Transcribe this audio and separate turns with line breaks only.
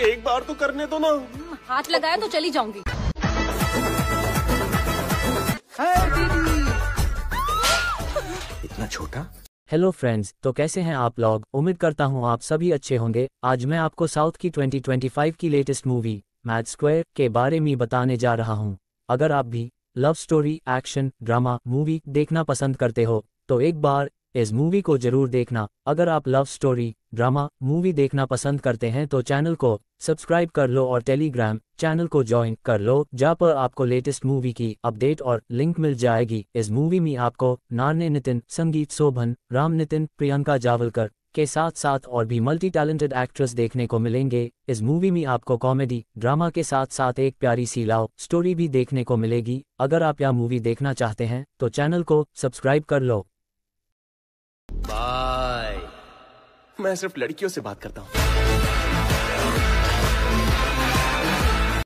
एक बार तो करने दो ना।
हाथ लगाया तो चली जाऊंगी।
इतना छोटा।
हेलो फ्रेंड्स, तो कैसे हैं आप लोग? उम्मीद करता हूं आप सभी अच्छे होंगे। आज मैं आपको साउथ की 2025 की लेटेस्ट मूवी मैड स्क्वायर के बारे में बताने जा रहा हूं। अगर आप भी love story, action, drama movie देखना पसंद करते हो तो एक बार इस मूवी को जरूर देखना। अगर आप लव स्टोरी, ड्रामा मूवी देखना पसंद करते हैं तो चैनल को सब्सक्राइब कर लो और टेलीग्राम चैनल को ज्वाइन कर लो, जहाँ पर आपको लेटेस्ट मूवी की अपडेट और लिंक मिल जाएगी। इस मूवी में आपको नार्ने नितिन, संगीत शोभन, राम नितिन, प्रियंका जावलकर के साथ साथ और भी मल्टी टैलेंटेड एक्ट्रेस देखने को मिलेंगे। इस मूवी में आपको कॉमेडी, ड्रामा के साथ साथ एक प्यारी सी लव स्टोरी भी देखने को मिलेगी। अगर आप यह मूवी देखना चाहते हैं तो चैनल को सब्सक्राइब कर लो।
बाय। मैं सिर्फ लड़कियों से बात करता हूँ।